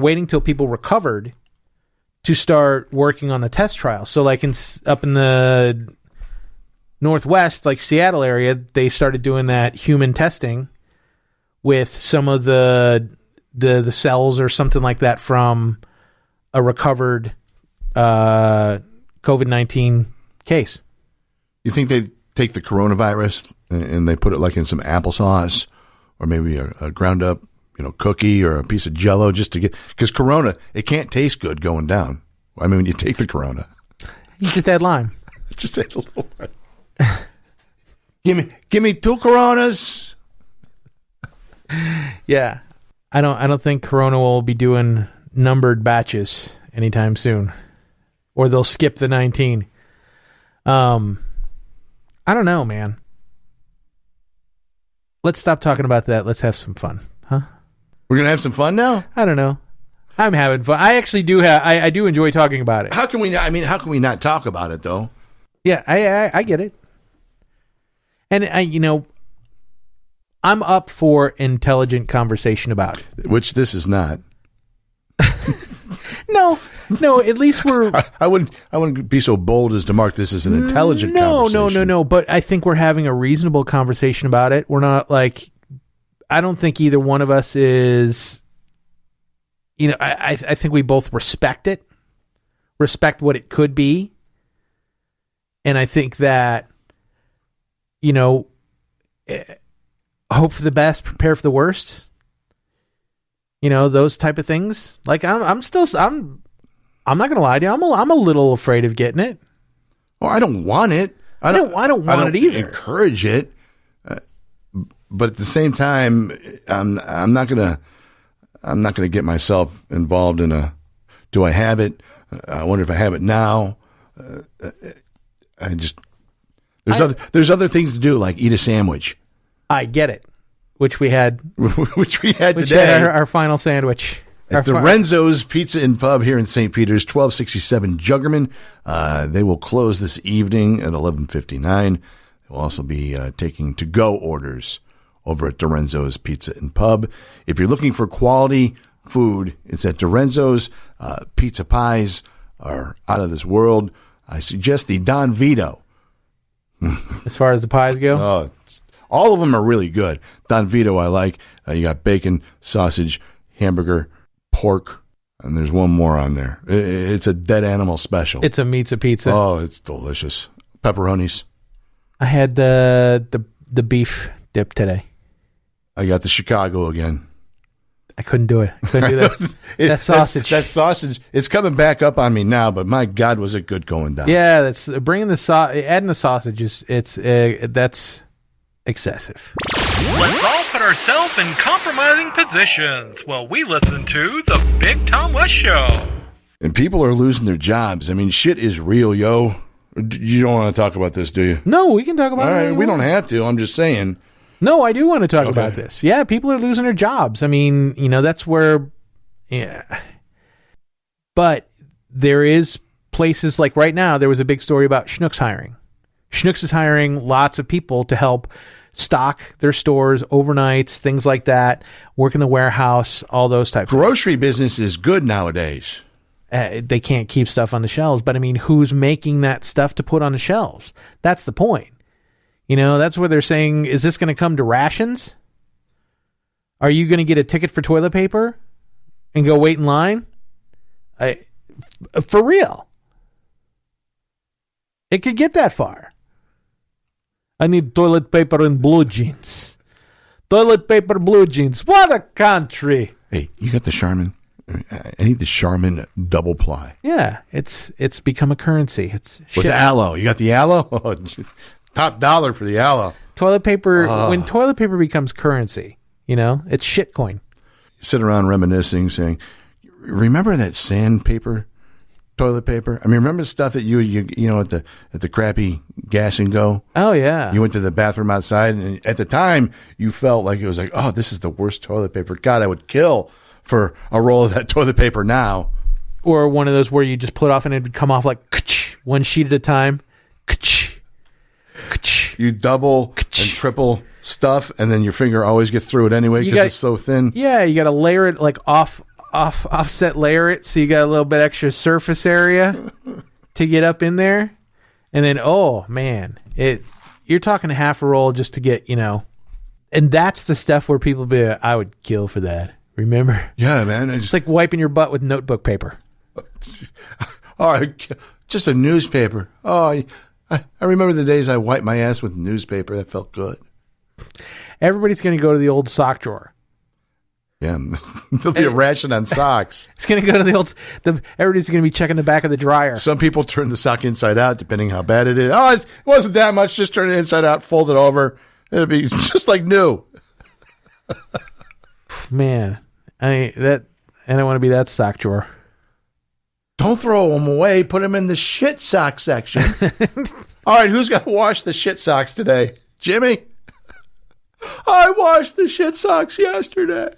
waiting till people recovered to start working on the test trial. So like up in the Northwest, like Seattle area, they started doing that human testing with some of the cells or something like that from a recovered COVID-19 case. You think they take the coronavirus and they put it like in some applesauce or maybe a ground up, cookie or a piece of Jell-O just to get, because Corona, it can't taste good going down. I mean, when you take the Corona, you just add lime. Just add a little. Give me 2 Coronas. Yeah, I don't think Corona will be doing numbered batches anytime soon, or they'll skip the 19. I don't know, man. Let's stop talking about that. Let's have some fun, huh? We're gonna have some fun now. I don't know. I'm having fun. I actually do I do enjoy talking about it. How can we? How can we not talk about it though? Yeah, I get it. And I'm up for intelligent conversation about it. Which this is not. No. At least we're. I wouldn't be so bold as to mark this as an intelligent conversation. No. But I think we're having a reasonable conversation about it. We're not like. I don't think either one of us is. I think we both respect it, respect what it could be, and I think that. Hope for the best, prepare for the worst. Those type of things. Like I'm not gonna lie to you. I'm a little afraid of getting it. Well, I don't want it. I don't want it either. Encourage it, but at the same time, I'm not gonna get myself involved in a. Do I have it? I wonder if I have it now. There's other things to do, like eat a sandwich. I get it, which we had today. Our final sandwich. At Lorenzo's Pizza and Pub here in St. Peter's, 1267 Juggerman. They will close this evening at 11:59. They'll also be taking to-go orders over at Lorenzo's Pizza and Pub. If you're looking for quality food, it's at Lorenzo's. Pizza pies are out of this world. I suggest the Don Vito. As far as the pies go? All of them are really good. Don Vito I like. You got bacon, sausage, hamburger, pork, and there's one more on there. It's a dead animal special. It's a pizza. Oh, it's delicious. Pepperonis. I had the beef dip today. I got the Chicago again. I couldn't do it. I couldn't do that. That sausage. That sausage. It's coming back up on me now, but my God, was it good going down? Yeah, that's adding the sausage that's excessive. Let's all put ourselves in compromising positions while we listen to the Big Tom West Show. And people are losing their jobs. I mean, shit is real, yo. You don't want to talk about this, do you? No, we can talk about it. All right, we don't have to. I'm just saying. No, I do want to talk about this. Yeah, people are losing their jobs. I mean, that's where, yeah. But there is places like right now, there was a big story about Schnucks hiring. Schnucks is hiring lots of people to help stock their stores, overnights, things like that, work in the warehouse, all those types. Grocery business is good nowadays. They can't keep stuff on the shelves, but I mean, who's making that stuff to put on the shelves? That's the point. That's where they're saying, is this going to come to rations? Are you going to get a ticket for toilet paper and go wait in line? For real. It could get that far. I need toilet paper and blue jeans. Toilet paper, blue jeans. What a country. Hey, you got the Charmin? I need the Charmin double ply. Yeah, it's become a currency. It's with aloe. You got the aloe? Oh, top dollar for the aloe. Toilet paper, when toilet paper becomes currency, it's shitcoin. You sit around reminiscing, saying, remember that sandpaper toilet paper? I mean, remember the stuff that you at the crappy gas and go? Oh, yeah. You went to the bathroom outside, and at the time, you felt like it was like, oh, this is the worst toilet paper. God, I would kill for a roll of that toilet paper now. Or one of those where you just put off and it would come off like one sheet at a time. You double and triple stuff, and then your finger always gets through it anyway because it's so thin. Yeah, you got to layer it like off offset layer it so you got a little bit extra surface area to get up in there. And then, oh, man, you're talking half a roll just to get, and that's the stuff where people be like, I would kill for that. Remember? Yeah, man. It's like wiping your butt with notebook paper. Oh, just a newspaper. Oh, I remember the days I wiped my ass with newspaper. That felt good. Everybody's going to go to the old sock drawer. Yeah, there'll be a ration on socks. It's going to go to everybody's going to be checking the back of the dryer. Some people turn the sock inside out, depending how bad it is. Oh, it wasn't that much. Just turn it inside out, fold it over. It'll be just like new. Man, I don't want to be that sock drawer. Don't throw them away. Put them in the shit sock section. All right, who's got to wash the shit socks today? Jimmy? I washed the shit socks yesterday.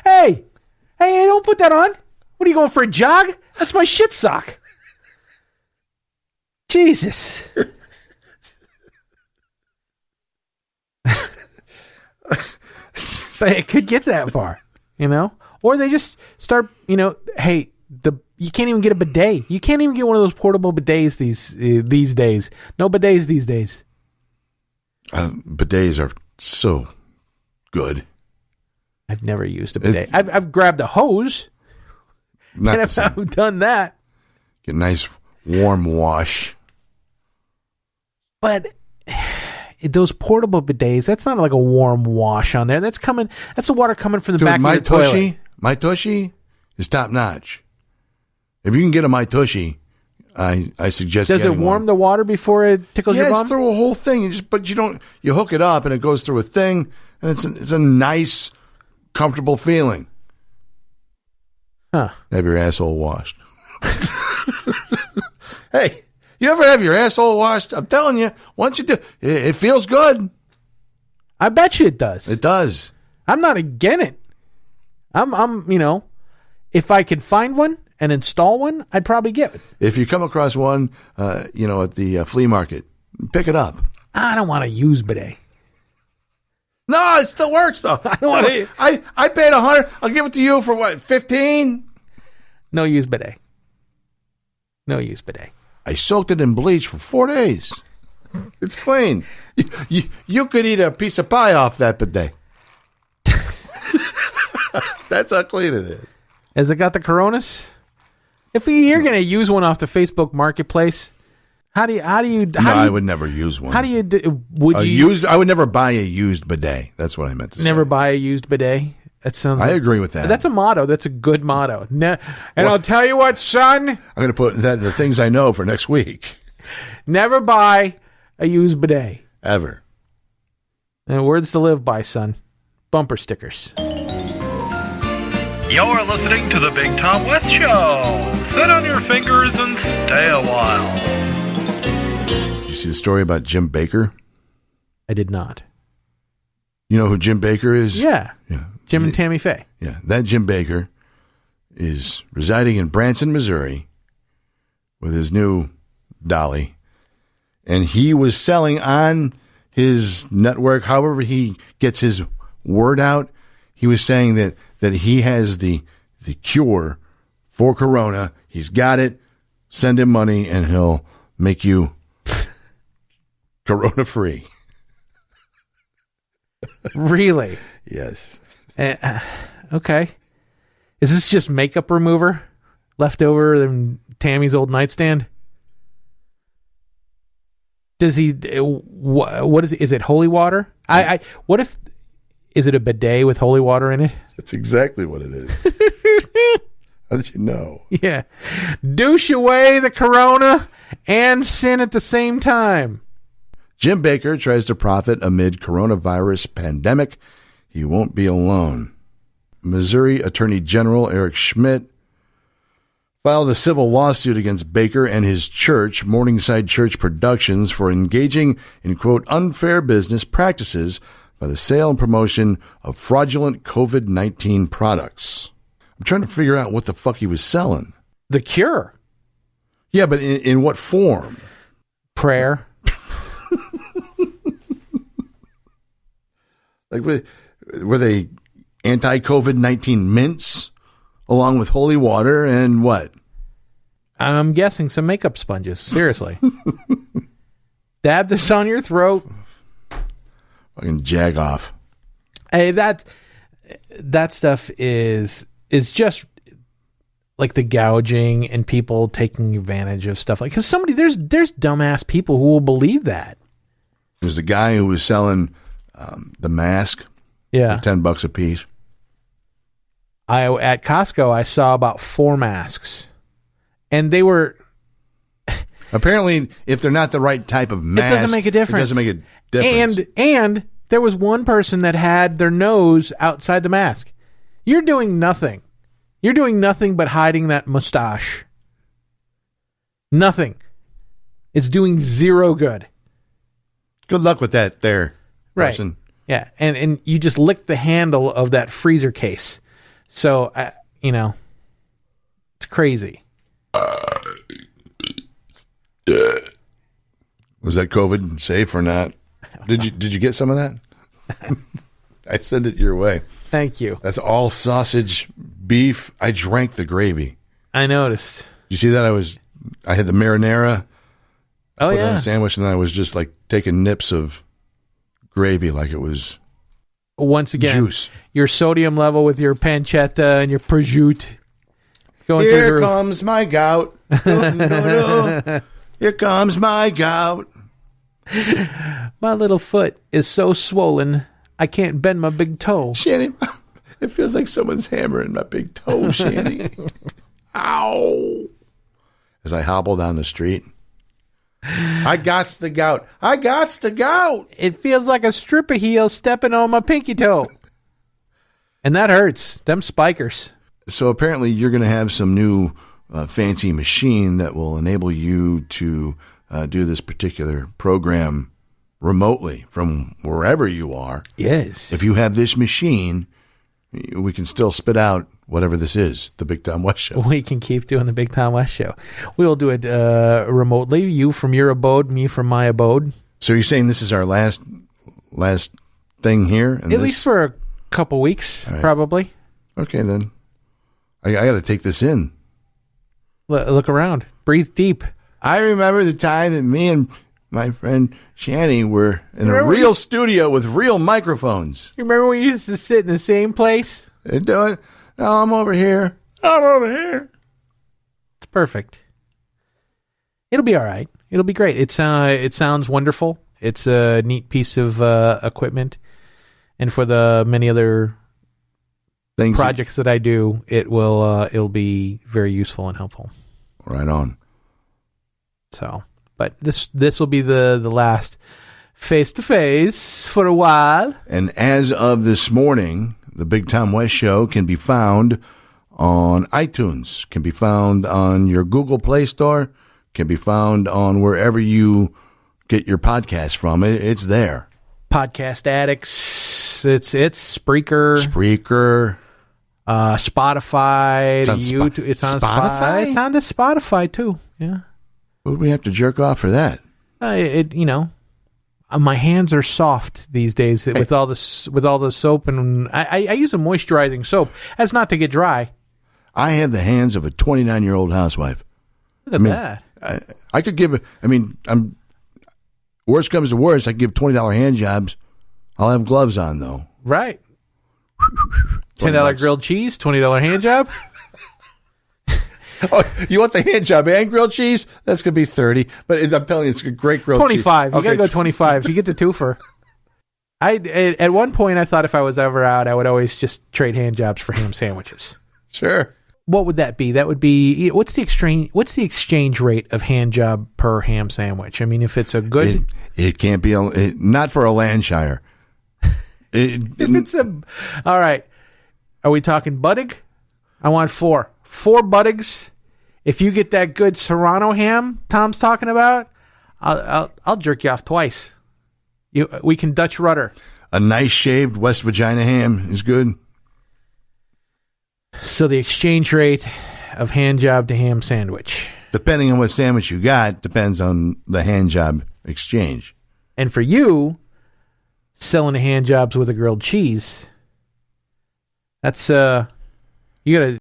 Hey, don't put that on. What are you going for, a jog? That's my shit sock. Jesus. But it could get that far, Or they just start, hey, you can't even get a bidet. You can't even get one of those portable bidets these days. No bidets these days. Bidets are so good. I've never used a bidet. I've grabbed a hose. Not and I've done that. Get a nice warm wash. But those portable bidets, that's not like a warm wash on there. That's the water coming from the back of your toilet. My Tushy is top notch. If you can get a My Tushy, I suggest. Does it warm the water before it tickles your bum? Yeah, it's through a whole thing. You hook it up and it goes through a thing, and it's a nice, comfortable feeling. Huh? Have your asshole washed. Hey, you ever have your asshole washed? I'm telling you, once you do, it feels good. I bet you it does. It does. I'm not against it. I'm if I could find one and install one, I'd probably get it. If you come across one, at the flea market, pick it up. I don't want to use bidet. No, it still works though. I don't want to. I paid $100. I'll give it to you for what? 15? No use bidet. No use bidet. I soaked it in bleach for 4 days. It's clean. You could eat a piece of pie off that bidet. That's how clean it is. Has it got the Coronas? If you're going to use one off the Facebook Marketplace, how do you? I would never use one. How do you? I would never buy a used bidet. That's what I meant to say. Never buy a used bidet. That sounds. I agree with that. That's a motto. That's a good motto. I'll tell you what, son. I'm going to put that in the things I know for next week. Never buy a used bidet ever. And words to live by, son. Bumper stickers. You're listening to the Big Tom West Show. Sit on your fingers and stay a while. You see the story about Jim Baker? I did not. You know who Jim Baker is? Yeah. Jim and Tammy Faye. Yeah, that Jim Baker is residing in Branson, Missouri with his new dolly. And he was selling on his network, however he gets his word out, he was saying that he has the cure for corona. He's got it. Send him money and he'll make you corona free. Really? Yes. Okay. Is this just makeup remover left over in Tammy's old nightstand? Does he? What is it? Is it holy water? What if? Is it a bidet with holy water in it? That's exactly what it is. How did you know? Yeah. Douche away the corona and sin at the same time. Jim Baker tries to profit amid coronavirus pandemic. He won't be alone. Missouri Attorney General Eric Schmidt filed a civil lawsuit against Baker and his church, Morningside Church Productions, for engaging in, quote, unfair business practices by the sale and promotion of fraudulent COVID-19 products. I'm trying to figure out what the fuck he was selling. The cure. Yeah, but in what form? Prayer. Like, were they anti-COVID-19 mints, along with holy water and what? I'm guessing some makeup sponges. Seriously. Dab this on your throat. Fucking jag off. Hey, that stuff is just like the gouging and people taking advantage of stuff. Like, because there's dumbass people who will believe that. There's a guy who was selling the mask for $10 a piece. At Costco, I saw about 4 masks, and they were. Apparently, if they're not the right type of mask, it doesn't make a difference. And there was one person that had their nose outside the mask. You're doing nothing. You're doing nothing but hiding that mustache. Nothing. It's doing zero good. Good luck with that there, person. Right. Yeah, and you just lick the handle of that freezer case. So, it's crazy. Was that COVID safe or not? Did you get some of that? I sent it your way. Thank you. That's all sausage, beef. I drank the gravy. I noticed. You see that? I had the marinara. Oh, put it on a sandwich, and then I was just like taking nips of gravy like it was once again juice. Your sodium level with your pancetta and your prosciutto. Here comes my gout. No. Here comes my gout. My little foot is so swollen, I can't bend my big toe. Shanny, it feels like someone's hammering my big toe, Shanny. Ow. As I hobble down the street. I gots the gout. I gots the gout. It feels like a stripper heel stepping on my pinky toe. And that hurts. Them spikers. So apparently you're going to have some new fancy machine that will enable you to do this particular program remotely from wherever you are. Yes. If you have this machine, we can still spit out whatever this is, the Big Tom West Show. We can keep doing the Big Tom West Show. We will do it remotely. You from your abode, me from my abode. So you're saying this is our last thing here? At least for a couple weeks, right. Probably. Okay, then. I got to take this in. Look around. Breathe deep. I remember the time that me and my friend Shanny were in a real studio with real microphones. You remember we used to sit in the same place? They do it. No, I'm over here. I'm over here. It's perfect. It'll be all right. It'll be great. It sounds wonderful. It's a neat piece of equipment. And for the many other projects that I do, it'll be very useful and helpful. Right on. So, but this will be the last face-to-face for a while. And as of this morning, the Big Tom West Show can be found on iTunes, can be found on your Google Play Store, can be found on wherever you get your podcast from. It's there. Podcast Addicts. It's Spreaker. Spotify. It's on YouTube. It's on Spotify. It's on the Spotify too. Yeah. Would we have to jerk off for that? My hands are soft these days with all the soap, and I use a moisturizing soap as not to get dry. I have the hands of a 29-year-old housewife. Look at that. I could give. Worst comes to worst, I could give $20 hand jobs. I'll have gloves on though. Right. $10 grilled cheese, $20 hand job. Oh, you want the hand job and grilled cheese? That's going to be $30. But I'm telling you, it's a great grilled 25. cheese. You got to go 25. You get the twofer. At one point, I thought if I was ever out, I would always just trade hand jobs for ham sandwiches. Sure. What would that be? That would be what's the exchange rate of hand job per ham sandwich? I mean, if it's a good, it can't be not for a Landshire. All right. Are we talking buttig? I want 4 buttigs. If you get that good Serrano ham Tom's talking about, I'll jerk you off twice. We can Dutch rudder. A nice shaved West Virginia ham is good. So the exchange rate of hand job to ham sandwich, depending on what sandwich you got, depends on the hand job exchange. And for you, selling the hand jobs with a grilled cheese, That's you gotta